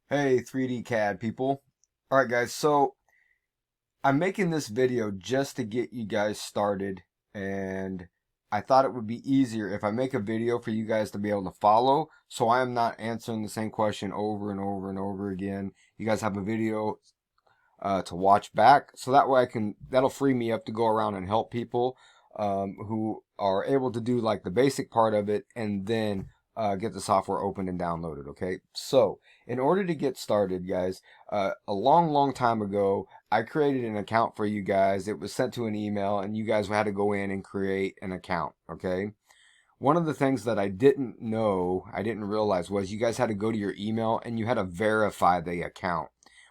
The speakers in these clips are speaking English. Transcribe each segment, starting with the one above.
Hey 3D CAD people. Alright guys, so I'm making this video just to get you guys started, and I thought it would be easier if I make a video for you guys to be able to follow, so I am not answering the same question over and over and over again. You guys have a video to watch back, so that way that'll free me up to go around and help people who are able to do like the basic part of it, and then get the software open and downloaded. Okay, so in order to get started, guys, a long time ago, I created an account for you guys. It was sent to an email, and you guys had to go in and create an account. Okay. One of the things that I didn't know, I didn't realize, was you guys had to go to your email and you had to verify the account.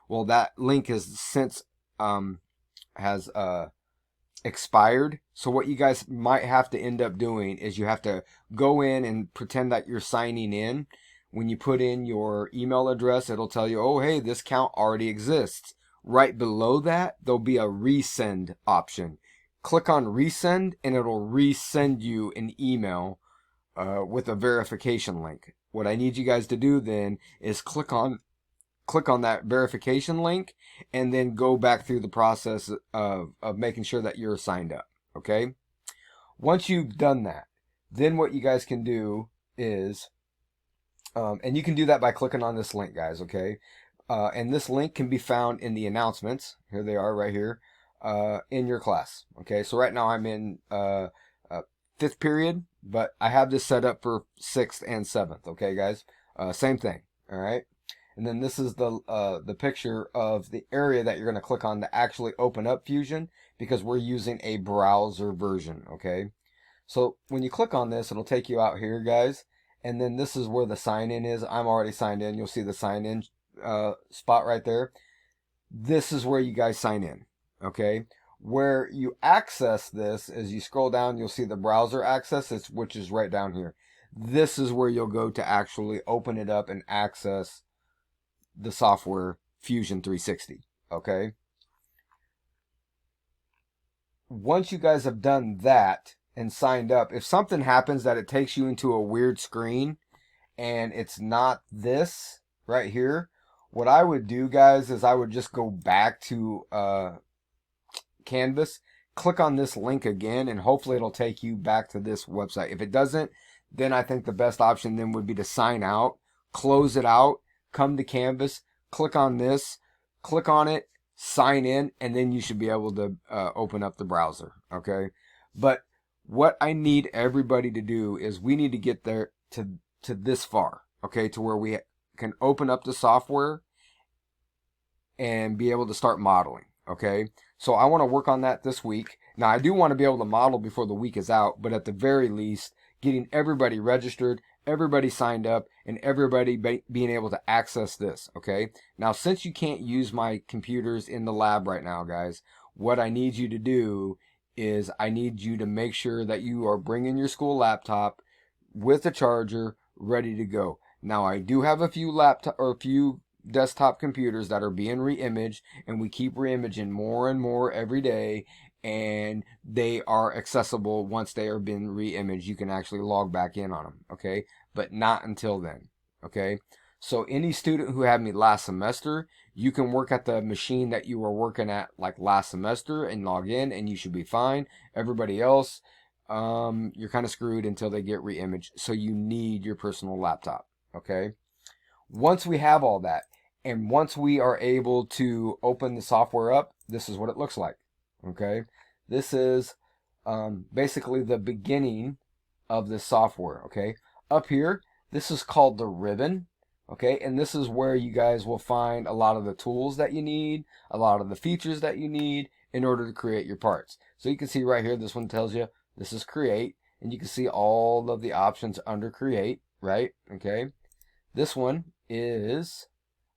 Well, that link has since has expired. So what you guys might have to end up doing is you have to go in and pretend that you're signing in. When you put in your email address, it'll tell you, "Oh, hey, this account already exists." Right below that, there'll be a resend option. Click on resend and it'll resend you an email with a verification link. What I need you guys to do then is click on that verification link and then go back through the process of making sure that you're signed up. Okay. Once you've done that, then what you guys can do is, and you can do that by clicking on this link, guys. Okay. And this link can be found in the announcements. Here they are right here in your class. Okay. So right now I'm in fifth period, but I have this set up for sixth and seventh. Okay, guys. Same thing. All right. And then this is the picture of the area that you're going to click on to actually open up Fusion, because we're using a browser version. Okay. So when you click on this, it'll take you out here, guys. And then this is where the sign in is. I'm already signed in. You'll see the sign in spot right there. This is where you guys sign in. Okay. Where you access this, as you scroll down, you'll see the browser access, which is right down here. This is where you'll go to actually open it up and access the software Fusion 360. Okay. Once you guys have done that and signed up, if something happens that it takes you into a weird screen and it's not this right here, what I would do, guys, is I would just go back to Canvas, click on this link again, and hopefully it'll take you back to this website. If it doesn't, then I think the best option then would be to sign out, close it out, come to Canvas, click on this, click on it, sign in, and then you should be able to open up the browser. Okay. But what I need everybody to do is we need to get there to this far. Okay. To where we can open up the software and be able to start modeling. Okay. So I want to work on that this week. Now I do want to be able to model before the week is out, but at the very least, getting everybody registered, everybody signed up, and everybody being able to access this. Okay. Now, since you can't use my computers in the lab right now, guys, what I need you to do is I need you to make sure that you are bringing your school laptop with a charger ready to go. Now, I do have a few desktop computers that are being re-imaged, and we keep re-imaging more and more every day, and they are accessible once they are being re-imaged. You can actually log back in on them. Okay. But not until then. Okay. So any student who had me last semester, you can work at the machine that you were working at like last semester and log in, and you should be fine. Everybody else, you're kind of screwed until they get re-imaged. So you need your personal laptop. Okay. Once we have all that, and once we are able to open the software up, this is what it looks like. Okay. This is basically the beginning of this software. Okay. Up here, this is called the ribbon. Okay. And this is where you guys will find a lot of the tools that you need, a lot of the features that you need in order to create your parts. So you can see right here, this one tells you this is create, and you can see all of the options under create, right? Okay. This one is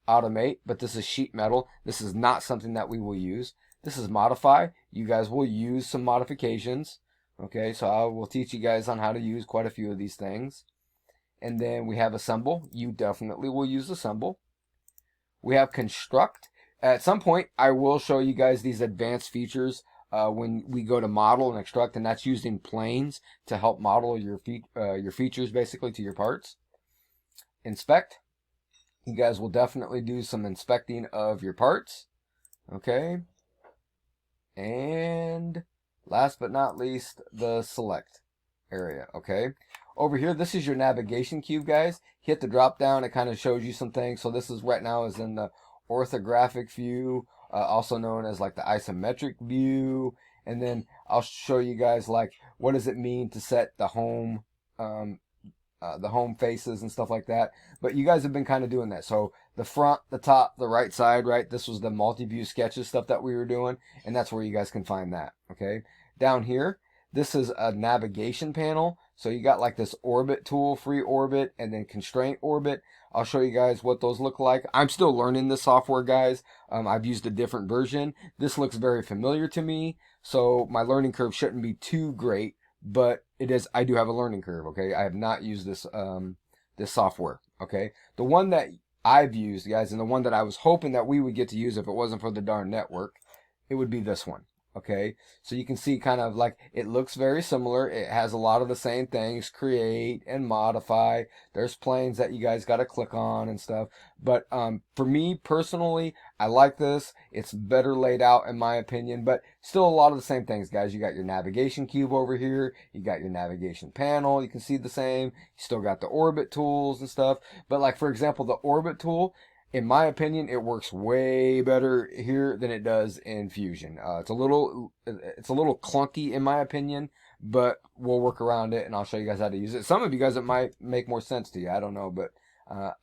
automate, but this is sheet metal. This is not something that we will use. This is modify. You guys will use some modifications. Okay, so I will teach you guys on how to use quite a few of these things. And then we have assemble. You definitely will use assemble. We have construct. At some point, I will show you guys these advanced features when we go to model and extruct, and that's using planes to help model your features basically to your parts. Inspect. you guys will definitely do some inspecting of your parts. Okay. And last but not least, the select area. Okay. Over here, this is your navigation cube, guys. Hit the drop down. It kind of shows you some things. So this is right now is in the orthographic view, also known as like the isometric view. And then I'll show you guys like what does it mean to set the home faces and stuff like that. But you guys have been kind of doing that. So the front, the top, the right side, right? This was the multi-view sketches stuff that we were doing. And that's where you guys can find that. Okay. Down here, this is a navigation panel. So you got like this orbit tool, free orbit, and then constraint orbit. I'll show you guys what those look like. I'm still learning this software, guys. I've used a different version. This looks very familiar to me. So my learning curve shouldn't be too great, but it is. I do have a learning curve. Okay. I have not used this, this software. Okay. The one that I've used, guys, and the one that I was hoping that we would get to use if it wasn't for the darn network, it would be this one. Okay, so you can see kind of like it looks very similar. It has a lot of the same things, create and modify. There's planes that you guys got to click on and stuff. But for me personally, I like this. It's better laid out in my opinion, but still a lot of the same things, guys. You got your navigation cube over here. You got your navigation panel. You can see the same. You still got the orbit tools and stuff. But like, for example, the orbit tool, in my opinion, it works way better here than it does in Fusion. It's a little clunky in my opinion, but we'll work around it and I'll show you guys how to use it. Some of you guys, it might make more sense to you. I don't know, but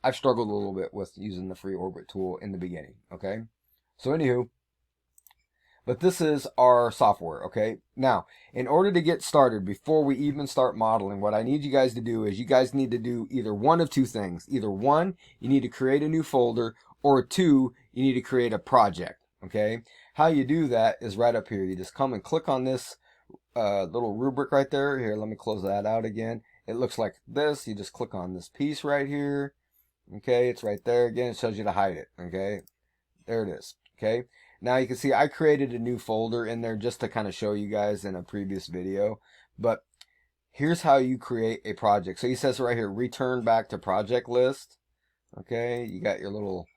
I've struggled a little bit with using the free orbit tool in the beginning. Okay, so anywho, but this is our software. Okay, now in order to get started, before we even start modeling, what I need you guys to do is you guys need to do either one of two things. Either one, you need to create a new folder, or two, you need to create a project. Okay, how you do that is right up here. You just come and click on this little rubric right there. Here, let me close that out again. It looks like this. You just click on this piece right here. Okay, it's right there again. It shows you to hide it. Okay, there it is. Okay, now you can see I created a new folder in there just to kind of show you guys in a previous video. But here's how you create a project. So he says right here, return back to project list. Okay, you got your little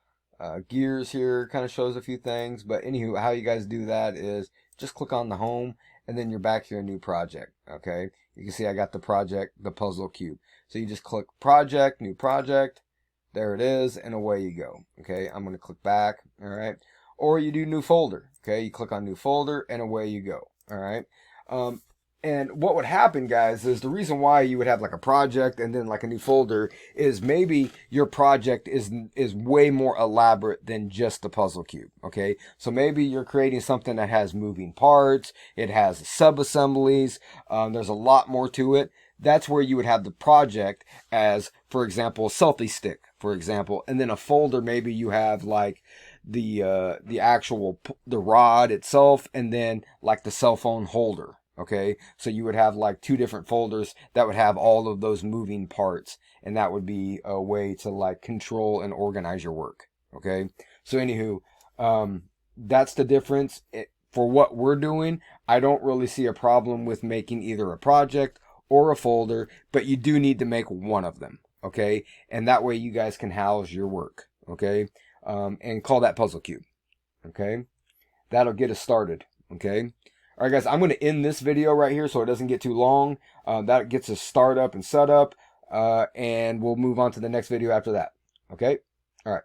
gears here, kind of shows a few things. But anywho, how you guys do that is just click on the home and then you're back to your new project. Okay, you can see I got the project, the puzzle cube. So you just click project, new project. There it is, and away you go. Okay, I'm going to click back. All right, or you do new folder. Okay, you click on new folder, and away you go. All right, and what would happen, guys, is the reason why you would have like a project and then like a new folder is maybe your project is way more elaborate than just the puzzle cube. Okay, so maybe you're creating something that has moving parts, it has sub-assemblies, there's a lot more to it. That's where you would have the project as, for example, a selfie stick, for example, and then a folder. Maybe you have like the actual the rod itself, and then like the cell phone holder. Okay, so you would have like two different folders that would have all of those moving parts, and that would be a way to like control and organize your work. Okay, so anywho, that's the difference. For what we're doing, I don't really see a problem with making either a project or a folder, but you do need to make one of them, okay? And that way you guys can house your work, okay? And call that puzzle cube, okay? That'll get us started, okay? All right, guys, I'm going to end this video right here so it doesn't get too long. That gets us start up and set up, and we'll move on to the next video after that, okay? All right.